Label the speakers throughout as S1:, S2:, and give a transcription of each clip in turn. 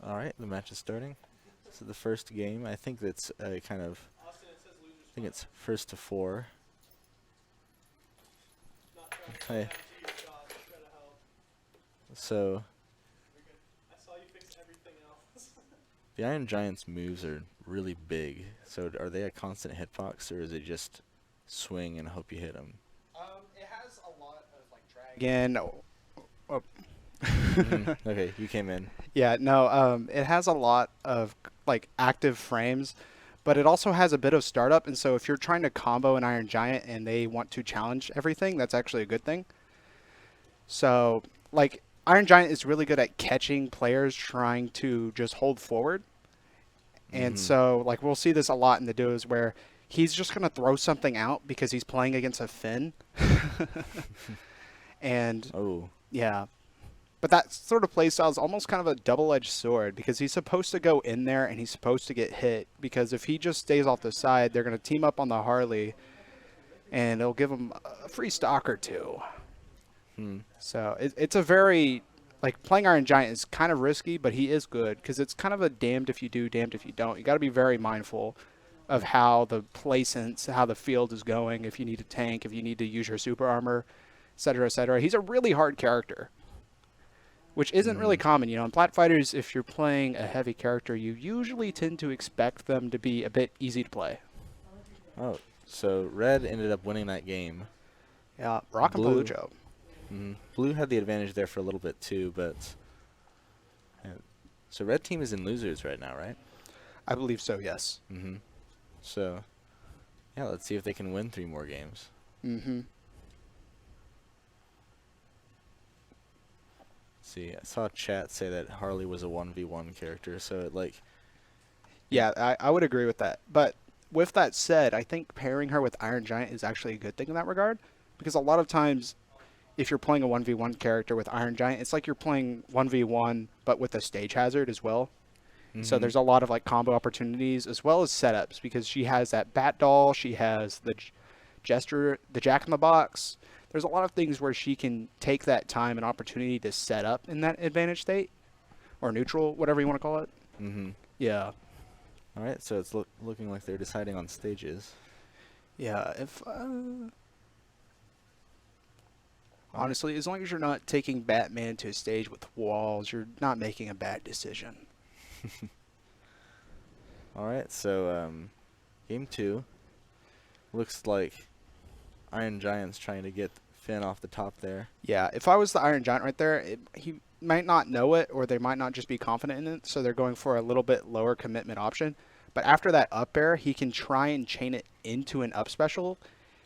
S1: All right, the match is starting. This is the first game. I think that's kind of. I think it's first to 4. Okay. So the Iron Giant's moves are really big. So are they a constant hitbox, or is it just swing and hope you hit them?
S2: It has a lot of like dragon. Oh.
S1: Okay, you came in.
S2: Yeah, no. It has a lot of like active frames, but it also has a bit of startup. And so if you're trying to combo an Iron Giant and they want to challenge everything, that's actually a good thing. So like Iron Giant is really good at catching players trying to just hold forward. And so like we'll see this a lot in the duos where he's just gonna throw something out because he's playing against a Finn. And
S1: Oh.
S2: yeah. But that sort of playstyle is almost kind of a double-edged sword because he's supposed to go in there and he's supposed to get hit because if he just stays off the side, they're going to team up on the Harley and it'll give him a free stock or two. So it's a very, like playing Iron Giant is kind of risky, but he is good because it's kind of a damned if you do, damned if you don't. You got to be very mindful of how the placements, how the field is going, if you need to tank, if you need to use your super armor, etc., etc. He's a really hard character, which isn't really common. In Plat Fighters, if you're playing a heavy character, you usually tend to expect them to be a bit easy to play.
S1: Oh, so Red ended up winning that game.
S2: Yeah, Rock and
S1: Blue.
S2: Pelucho.
S1: Blue had the advantage there for a little bit too, but so Red team is in losers right now, right?
S2: I believe so, yes.
S1: So yeah, let's see if they can win 3 more games. See, I saw chat say that Harley was a 1v1 character, so it like
S2: Yeah, I would agree with that. But with that said, I think pairing her with Iron Giant is actually a good thing in that regard. Because a lot of times, if you're playing a 1v1 character with Iron Giant, it's like you're playing 1v1, but with a stage hazard as well. So there's a lot of like combo opportunities as well as setups because she has that bat doll, she has the gesture, the Jack in the Box. There's a lot of things where she can take that time and opportunity to set up in that advantage state or neutral, whatever you want to call it. Yeah.
S1: All right, so it's looking like they're deciding on stages.
S2: Yeah, if honestly, as long as you're not taking Batman to a stage with walls, you're not making a bad decision.
S1: All right, so game 2 looks like Iron Giant's trying to get Finn off the top there.
S2: Yeah, if I was the Iron Giant right there, he might not know it, or they might not just be confident in it, so they're going for a little bit lower commitment option. But after that up air, he can try and chain it into an up special,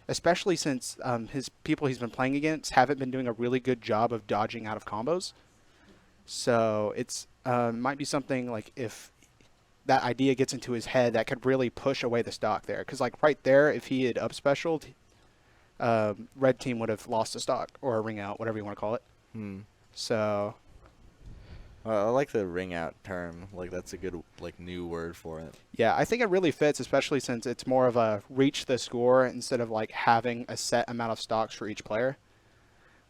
S2: especially since his people he's been playing against haven't been doing a really good job of dodging out of combos. So it's might be something like if that idea gets into his head, that could really push away the stock there. Because like right there, if he had up specialed, red team would have lost a stock or a ring out, whatever you want to call it. So
S1: I like the ring out term. Like that's a good like new word for it.
S2: yeah, I think it really fits, especially since it's more of a reach the score instead of like having a set amount of stocks for each player.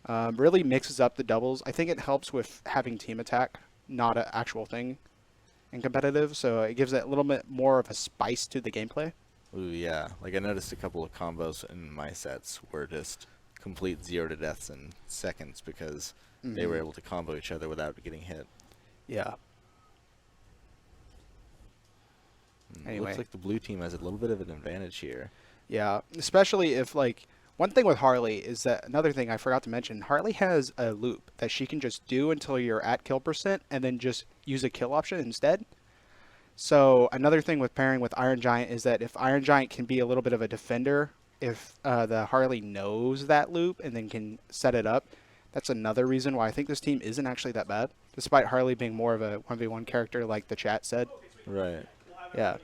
S2: Really mixes up the doubles. I think it helps with having team attack, not an actual thing in competitive. So it gives it a little bit more of a spice to the gameplay.
S1: Ooh, yeah. Like I noticed a couple of combos in my sets were just complete 0 to deaths in seconds because they were able to combo each other without getting hit.
S2: Yeah. Anyway.
S1: Looks like the blue team has a little bit of an advantage here.
S2: Yeah, especially if like one thing with Harley is that another thing I forgot to mention, Harley has a loop that she can just do until you're at kill percent and then just use a kill option instead. So another thing with pairing with Iron Giant is that if Iron Giant can be a little bit of a defender, if the Harley knows that loop and then can set it up, that's another reason why I think this team isn't actually that bad, despite Harley being more of a 1v1 character like the chat said.
S1: Right.
S2: Yeah.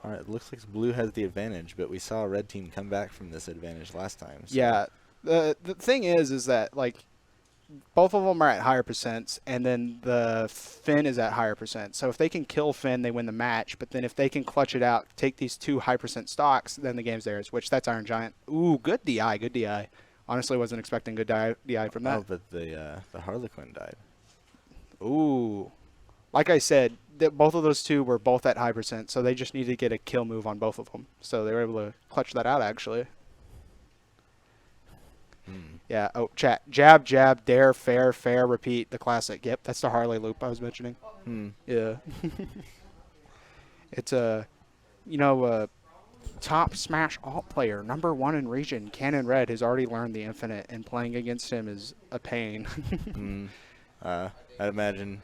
S1: All right, looks like blue has the advantage, but we saw red team come back from this advantage last time. So.
S2: Yeah. The thing is that like both of them are at higher percents, and then the Finn is at higher percent. So if they can kill Finn, they win the match. But then if they can clutch it out, take these 2 high percent stocks, then the game's theirs, which that's Iron Giant. Ooh, good DI, good DI. Honestly, wasn't expecting good DI from that.
S1: Oh, but the Harlequin died.
S2: Ooh. Like I said, both of those two were both at high percent, so they just needed to get a kill move on both of them. So they were able to clutch that out, actually. Yeah. Oh, chat. Jab, jab, dare, fair, fair, repeat. The classic. Yep, that's the Harley loop I was mentioning. Yeah. It's a, top Smash alt player, #1 in region, Cannon Red, has already learned the infinite, and playing against him is a pain.
S1: I'd imagine.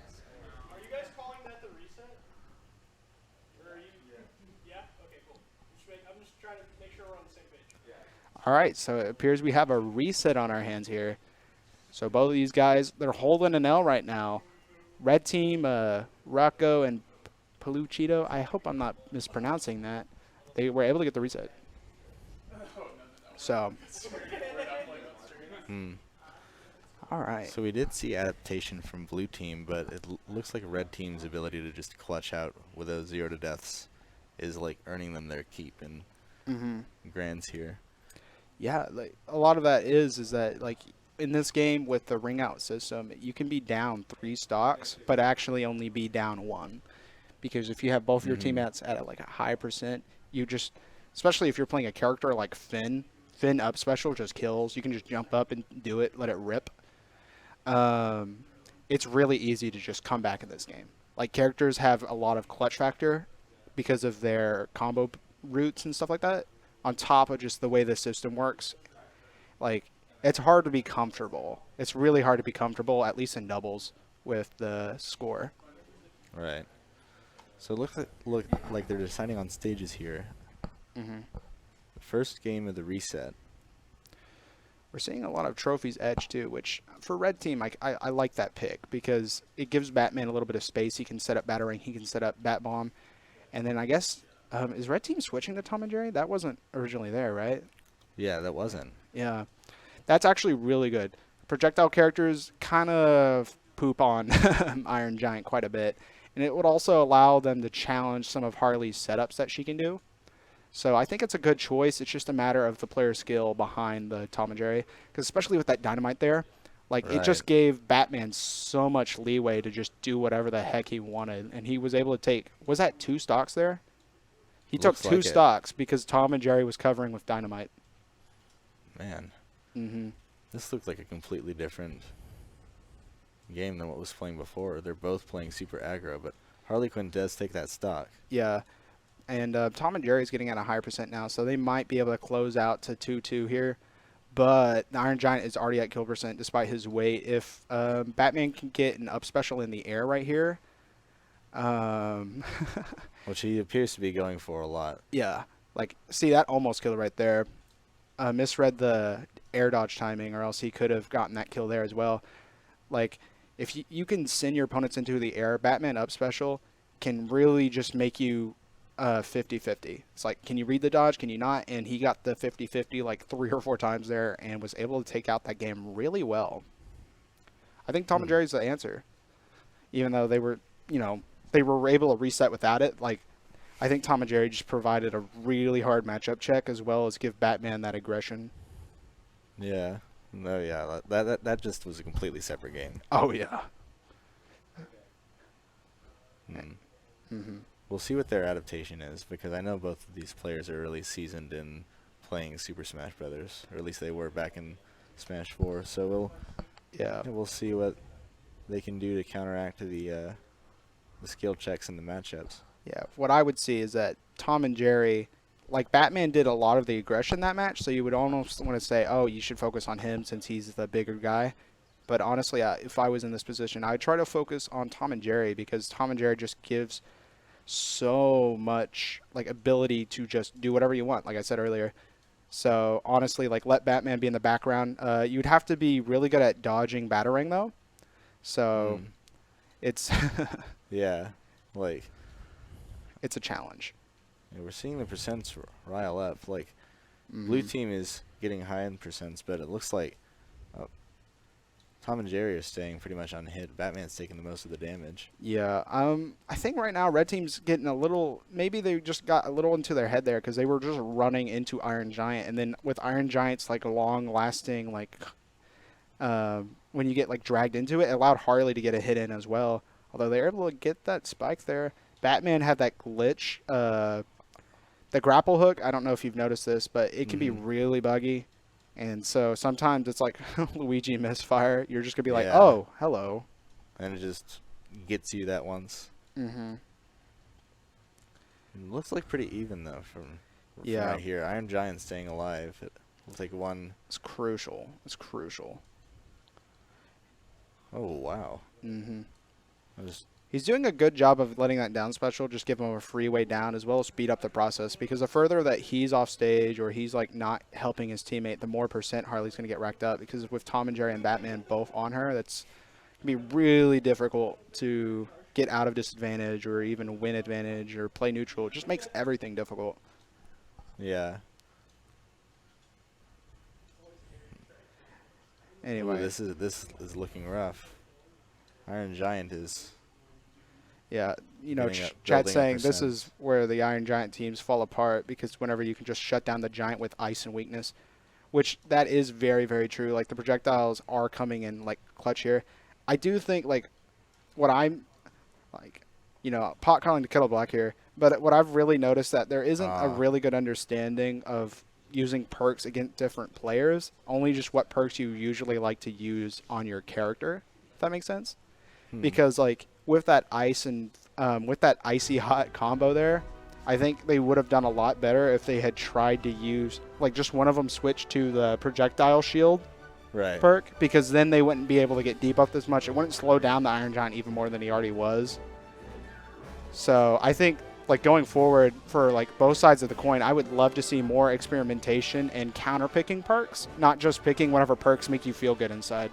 S3: Are you guys calling that the reset? Or are you? Yeah. Okay. Cool. I'm just trying to make sure we're on the same page. Yeah.
S2: All right, so it appears we have a reset on our hands here. So both of these guys, they're holding an L right now. Red team, Rocco and Peluchito, I hope I'm not mispronouncing that. They were able to get the reset. So. All right.
S1: So we did see adaptation from blue team, but it looks like red team's ability to just clutch out with those 0 to deaths is like earning them their keep in grands here.
S2: Yeah, like a lot of that is that like in this game with the ring out system, you can be down 3 stocks, but actually only be down 1, because if you have both your teammates at like a high percent, you just, especially if you're playing a character like Finn up special just kills. You can just jump up and do it, let it rip. It's really easy to just come back in this game. Like characters have a lot of clutch factor because of their combo routes and stuff like that. On top of just the way the system works, like it's hard to be comfortable. It's really hard to be comfortable, at least in doubles, with the score.
S1: Right. So look like they're deciding on stages here. The first game of the reset.
S2: We're seeing a lot of trophies edge too, which for red team I like that pick because it gives Batman a little bit of space. He can set up Batarang, he can set up Bat Bomb, and then I guess is red team switching to Tom and Jerry? That wasn't originally there, right?
S1: Yeah, that wasn't.
S2: Yeah, that's actually really good. Projectile characters kind of poop on Iron Giant quite a bit, and it would also allow them to challenge some of Harley's setups that she can do. So I think it's a good choice. It's just a matter of the player skill behind the Tom and Jerry, because especially with that dynamite there, like it just gave Batman so much leeway to just do whatever the heck he wanted, and he was able to take, was that 2 stocks there? He took 2 stocks because Tom and Jerry was covering with dynamite.
S1: Man. This looked like a completely different game than what was playing before. They're both playing super aggro, but Harley Quinn does take that stock.
S2: Yeah. And Tom and Jerry's getting at a higher percent now, so they might be able to close out to 2-2 here. But the Iron Giant is already at kill percent despite his weight. If Batman can get an up special in the air right here.
S1: Which he appears to be going for a lot.
S2: Yeah. Like, see, that almost killed right there. Misread the air dodge timing, or else he could have gotten that kill there as well. Like, if you can send your opponents into the air, Batman up special can really just make you 50-50. It's like, can you read the dodge? Can you not? And he got the 50-50 like 3 or 4 times there and was able to take out that game really well. I think Tom and Jerry's the answer. Even though they were, they were able to reset without it. Like, I think Tom and Jerry just provided a really hard matchup check as well as give Batman that aggression.
S1: Yeah. No, yeah. That just was a completely separate game.
S2: Oh, yeah.
S1: We'll see what their adaptation is, because I know both of these players are really seasoned in playing Super Smash Brothers, or at least they were back in Smash 4. So we'll see what they can do to counteract the skill checks and the matchups.
S2: Yeah, what I would see is that Tom and Jerry, like Batman did a lot of the aggression that match, so you would almost want to say, oh, you should focus on him since he's the bigger guy. But honestly, if I was in this position, I would try to focus on Tom and Jerry, because Tom and Jerry just gives so much like ability to just do whatever you want, like I said earlier. So honestly, like let Batman be in the background. You'd have to be really good at dodging Batarang though. So it's
S1: yeah, like
S2: it's a challenge.
S1: Yeah, we're seeing the percents rile up. Like blue team is getting high in percents, but it looks like Tom and Jerry are staying pretty much unhit. Batman's taking the most of the damage.
S2: Yeah, I think right now red team's getting a little, maybe they just got a little into their head there because they were just running into Iron Giant, and then with Iron Giant's like long lasting like when you get like dragged into it. It allowed Harley to get a hit in as well. Although they were able to get that spike there. Batman had that glitch. The grapple hook, I don't know if you've noticed this, but it can be really buggy. And so sometimes it's like Luigi misfire. You're just going to be like, oh, hello.
S1: And it just gets you that once.
S2: Mm-hmm.
S1: It looks like pretty even, though, from
S2: Yeah.
S1: right here. Iron Giant staying alive. It will take one.
S2: It's crucial. It's crucial.
S1: Oh, wow.
S2: Mm-hmm.
S1: I just
S2: He's doing a good job of letting that down special just give him a free way down as well as speed up the process, because the further that he's off stage or he's like not helping his teammate, the more percent Harley's going to get racked up, because with Tom and Jerry and Batman both on her, that's going to be really difficult to get out of disadvantage or even win advantage or play neutral. It just makes everything difficult.
S1: Yeah.
S2: Anyway.
S1: Ooh, this is looking rough. Iron Giant is.
S2: Yeah, you know,
S1: Getting up,
S2: chat's
S1: building
S2: saying
S1: up
S2: this
S1: percent.
S2: is where the Iron Giant teams fall apart, because whenever you can just shut down the Giant with ice and weakness, which that is very, very true. Like, the projectiles are coming in, like, clutch here. I do think, like, what I'm, like, you know, pot calling to kettle black here, but what I've really noticed that there isn't a really good understanding of using perks against different players, only just what perks you usually like to use on your character, if that makes sense. Because, like, with that ice and with that icy hot combo there, I think they would have done a lot better if they had tried to use, like, just one of them switch to the projectile shield
S1: Right.
S2: perk, because then they wouldn't be able to get debuffed as much. It wouldn't slow down the Iron Giant even more than he already was. So I think, like, going forward for, like, both sides of the coin, I would love to see more experimentation and counter picking perks, not just picking whatever perks make you feel good inside.